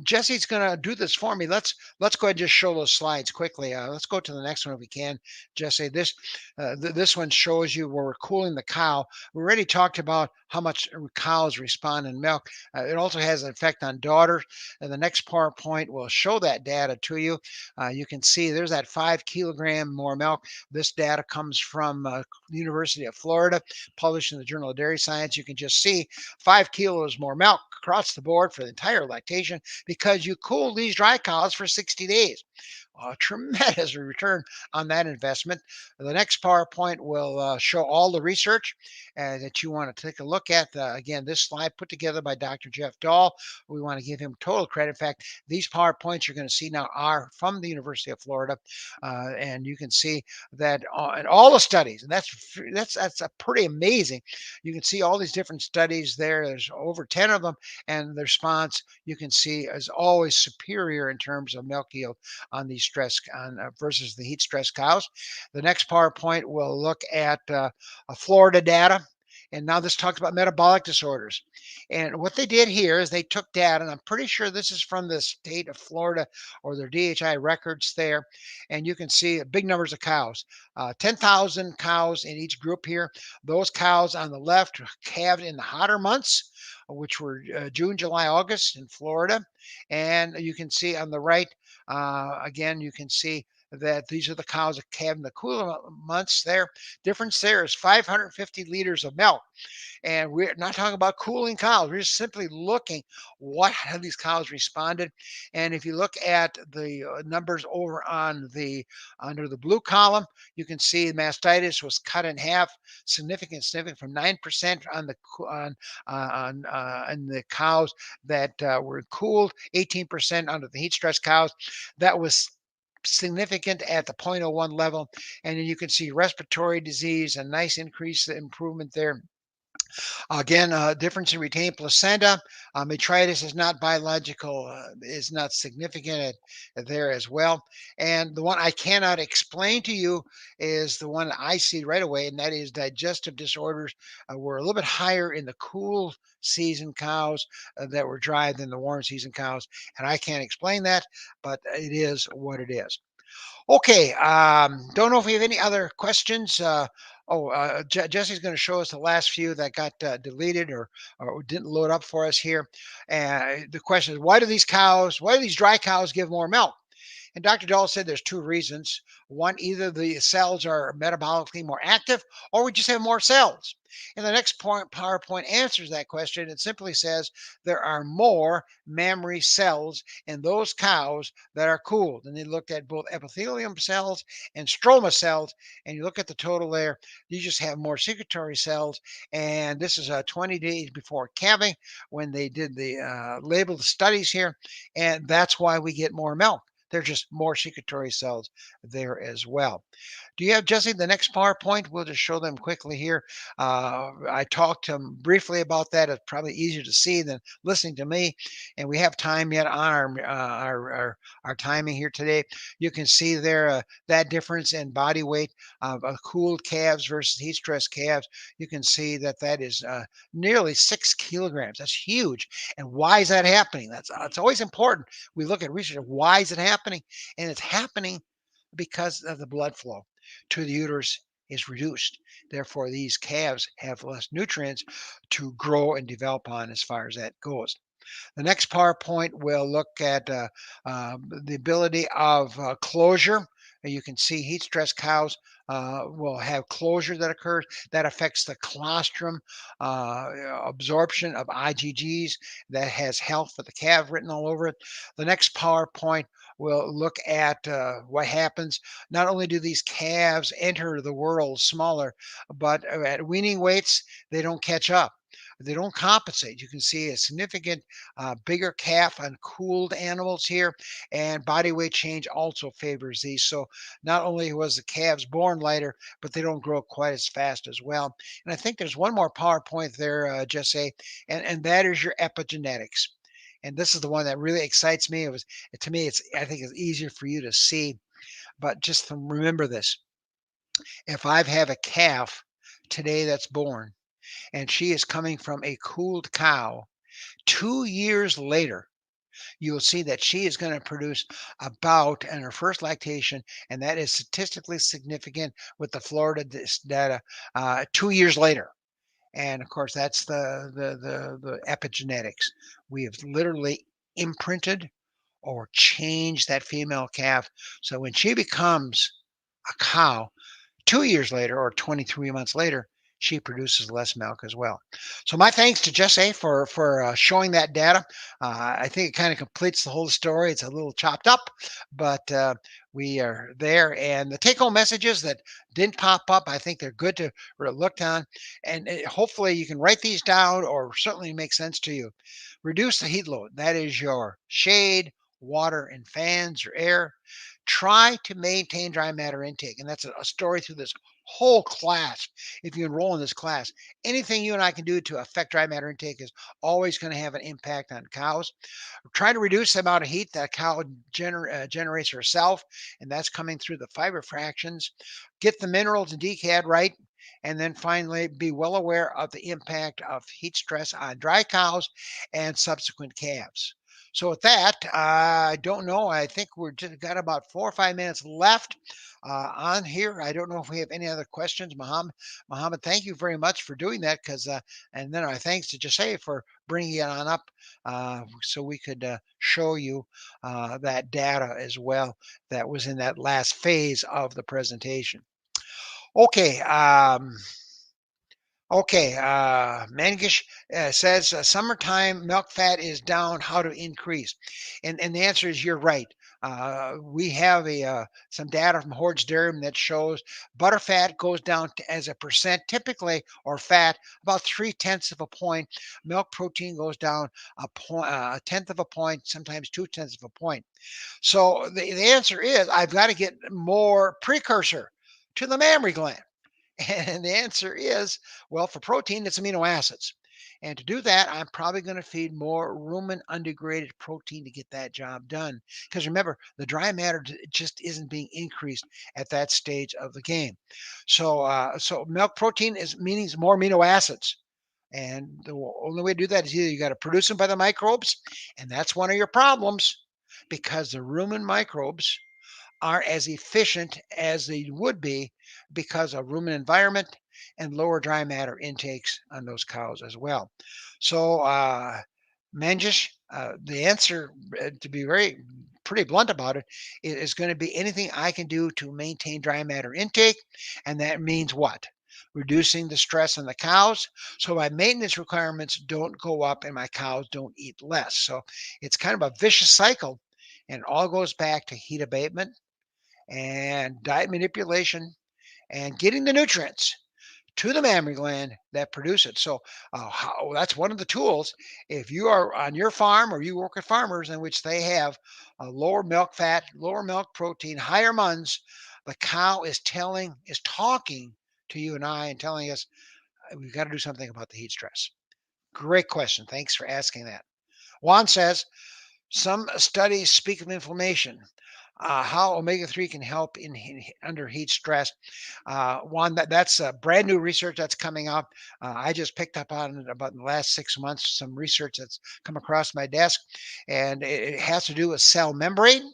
Jesse's gonna do this for me. Let's go ahead and just show those slides quickly. Let's go to the next one if we can, Jesse. This one shows you where we're cooling the cow. We already talked about how much cows respond in milk. It also has an effect on daughters. And the next PowerPoint will show that data to you. You can see there's that 5 kilogram more milk. This data comes from the University of Florida, published in the Journal of Dairy Science. You can just see 5 kilos more milk across the board for the entire lactation because you cool these dry cows for 60 days. A tremendous return on that investment. The next PowerPoint will show all the research that you want to take a look at. Again, this slide put together by Dr. Jeff Dahl. We want to give him total credit. In fact, these PowerPoints you're going to see now are from the University of Florida, and you can see that in all the studies, and that's a pretty amazing. You can see all these different studies there. There's over 10 of them, and the response you can see is always superior in terms of milk yield on these versus the heat stress cows. The next PowerPoint will look at Florida data. And now this talks about metabolic disorders. And what they did here is they took data, and I'm pretty sure this is from the state of Florida or their DHI records there. And you can see big numbers of cows, 10,000 cows in each group here. Those cows on the left calved in the hotter months, which were June, July, August in Florida. And you can see on the right, again, you can see that these are the cows that calve in the cooler months there. Difference there is 550 liters of milk. And we're not talking about cooling cows. We're just simply looking what have these cows responded. And if you look at the numbers over on the under the blue column, you can see mastitis was cut in half, significant from 9% on the cows that were cooled, 18% under the heat stress cows. That was significant at the zero point zero 0.01 level. And then you can see respiratory disease, a nice increase improvement there. Again, difference in retained placenta. Metritis is not biological, is not significant there as well. And the one I cannot explain to you is the one I see right away, and that is digestive disorders were a little bit higher in the cool season cows that were dry than the warm season cows. And I can't explain that, but it is what it is. Okay, don't know if we have any other questions. Jesse's going to show us the last few that got deleted or didn't load up for us here. The question is, why do these dry cows give more milk? And Dr. Dahl said there's two reasons. One, either the cells are metabolically more active or we just have more cells. And the next PowerPoint answers that question. It simply says there are more mammary cells in those cows that are cooled. And they looked at both epithelium cells and stroma cells. And you look at the total there, you just have more secretory cells. And this is 20 days before calving when they did the labeled studies here. And that's why we get more milk. They're just more secretory cells there as well. Do you have, Jesse, the next PowerPoint? We'll just show them quickly here. I talked to them briefly about that. It's probably easier to see than listening to me. And we have time yet on our timing here today. You can see there that difference in body weight of cooled calves versus heat stress calves. You can see that that is nearly 6 kilograms. That's huge. And why is that happening? It's always important. We look at research. Why is it happening? And it's happening because of the blood flow to the uterus is reduced. Therefore, these calves have less nutrients to grow and develop on as far as that goes. The next PowerPoint will look at the ability of closure. You can see heat stress cows will have closure that occurs that affects the colostrum absorption of IgGs that has health for the calf written all over it. The next PowerPoint will look at what happens. Not only do these calves enter the world smaller, but at weaning weights, they don't catch up. They don't compensate. You can see a significant bigger calf on cooled animals here, and body weight change also favors these. So not only was the calves born lighter, but they don't grow quite as fast as well. And I think there's one more PowerPoint there, Jesse, and that is your epigenetics. And this is the one that really excites me. To me, I think it's easier for you to see, but just to remember this: if I have a calf today that's born, and she is coming from a cooled cow, 2 years later, you will see that she is going to produce about in her first lactation, and that is statistically significant with the Florida data 2 years later. And of course, that's the epigenetics. We have literally imprinted or changed that female calf. So when she becomes a cow, 2 years later or 23 months later, she produces less milk as well. So my thanks to Jesse for showing that data. I think it kind of completes the whole story. It's a little chopped up, but we are there. And the take-home messages that didn't pop up, I think they're good to look on. And hopefully you can write these down or certainly make sense to you. Reduce the heat load. That is your shade, water, and fans or air. Try to maintain dry matter intake. And that's a story through this whole class. If you enroll in this class, anything you and I can do to affect dry matter intake is always going to have an impact on cows. Try to reduce the amount of heat that a cow generates herself, and that's coming through the fiber fractions. Get the minerals and decad right. And then finally, be well aware of the impact of heat stress on dry cows and subsequent calves. So with that, I don't know. I think we're just got about 4 or 5 minutes left on here. I don't know if we have any other questions, Muhammad. Muhammad, thank you very much for doing that. And then our thanks to Jose for bringing it on up so we could show you that data as well that was in that last phase of the presentation. Okay. Okay, Mangish says summertime milk fat is down. How to increase? And the answer is you're right. We have some data from Hordes Dairy that shows butter fat goes down as a percent, typically, or fat about 3/10 of a point. Milk protein goes down a tenth of a point, sometimes 2/10 of a point. So the answer is I've got to get more precursor to the mammary gland. And the answer is, well, for protein, it's amino acids. And to do that, I'm probably going to feed more rumen undegraded protein to get that job done. Because remember, the dry matter just isn't being increased at that stage of the game. So milk protein is means more amino acids. And the only way to do that is either you got to produce them by the microbes, and that's one of your problems because the rumen microbes aren't as efficient as they would be because of rumen environment and lower dry matter intakes on those cows as well. So, Manjish, the answer, to be very pretty blunt about it, is going to be anything I can do to maintain dry matter intake, and that means what? Reducing the stress on the cows so my maintenance requirements don't go up and my cows don't eat less. So it's kind of a vicious cycle, and it all goes back to heat abatement and diet manipulation and getting the nutrients to the mammary gland that produce it. So that's one of the tools. If you are on your farm or you work with farmers in which they have a lower milk fat, lower milk protein, higher MUNs, the cow is talking to you and I and telling us we've got to do something about the heat stress. Great question. Thanks for asking that. Juan says some studies speak of inflammation. How omega-3 can help under heat stress. One that's brand new research that's coming up. I just picked up on it about in the last 6 months. Some research that's come across my desk, and it has to do with cell membrane.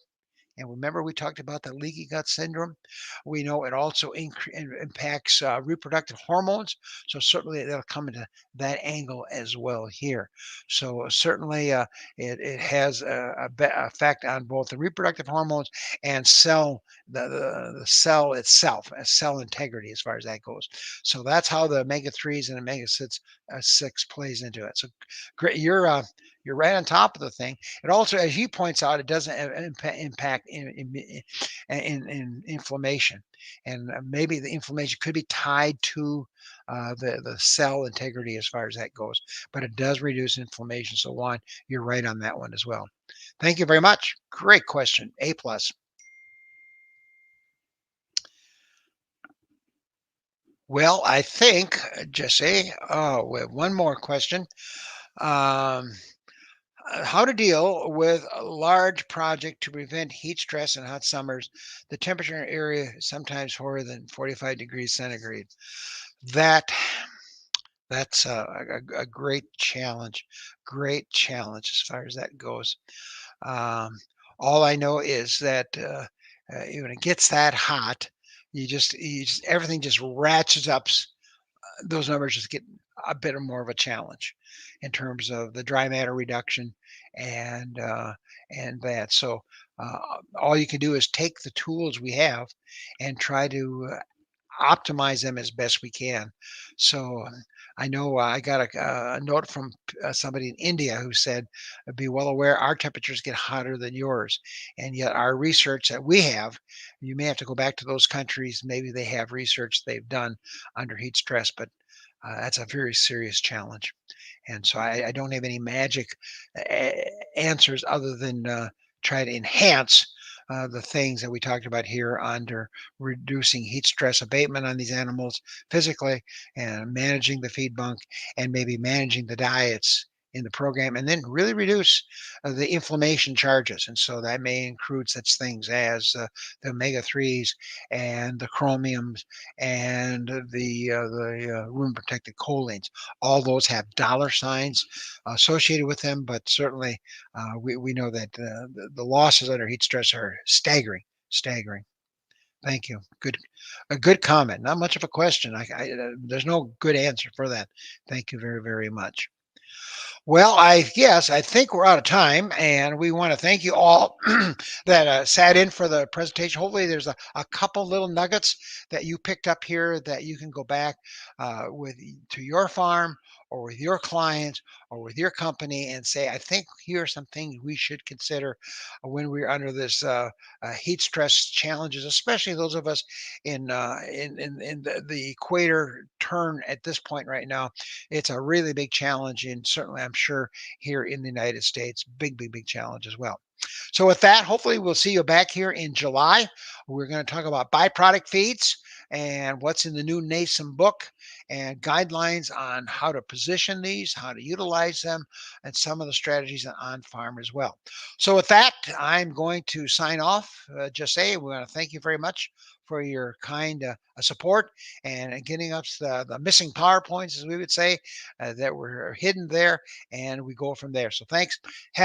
And remember, we talked about the leaky gut syndrome. We know it also impacts reproductive hormones. So certainly that'll come into that angle as well here. So certainly it has effect on both the reproductive hormones and the cell itself, cell integrity as far as that goes. So that's how the omega threes and omega six plays into it. So great, you're right on top of the thing. It also, as he points out, it doesn't impact in inflammation, and maybe the inflammation could be tied to the cell integrity as far as that goes. But it does reduce inflammation. So Juan, you're right on that one as well. Thank you very much. Great question. A plus. Well, I think Jesse. Oh, we have one more question. Um, how to deal with a large project to prevent heat stress in hot summers. The temperature in the area is sometimes hotter than 45 degrees centigrade. That That's a great challenge. Great challenge as far as that goes. Um, all I know is that when it gets that hot, you just everything just ratchets up. Those numbers just get a bit more of a challenge in terms of the dry matter reduction and uh, and that. So uh, all you can do is take the tools we have and try to optimize them as best we can. So I know I got a note from somebody in India who said, "Be well aware our temperatures get hotter than yours, and yet our research that we have, you may have to go back to those countries. Maybe they have research they've done under heat stress, but that's a very serious challenge." And so I don't have any magic answers other than try to enhance the things that we talked about here under reducing heat stress abatement on these animals physically and managing the feed bunk and maybe managing the diets in the program and then really reduce the inflammation charges. And so that may include such things as the omega-3s and the chromiums and the room protected choline. All those have dollar signs associated with them, but certainly we know that the losses under heat stress are staggering, staggering. Thank you. A good comment. Not much of a question. There's no good answer for that. Thank you very, very much. Well, I think we're out of time, and we want to thank you all that sat in for the presentation. Hopefully, there's a couple little nuggets that you picked up here that you can go back with to your farm or with your clients or with your company and say, I think here are some things we should consider when we're under this heat stress challenges, especially those of us in the equator turn at this point right now. It's a really big challenge, and certainly, I'm sure here in the United States, big, big, big challenge as well. So, with that, hopefully, we'll see you back here in July. We're going to talk about byproduct feeds and what's in the new NASEM book and guidelines on how to position these, how to utilize them, and some of the strategies on farm as well. So, with that, I'm going to sign off. Just say we want to thank you very much for your kind support and getting us the missing PowerPoints, as we would say, that were hidden there. And we go from there. So, thanks. Have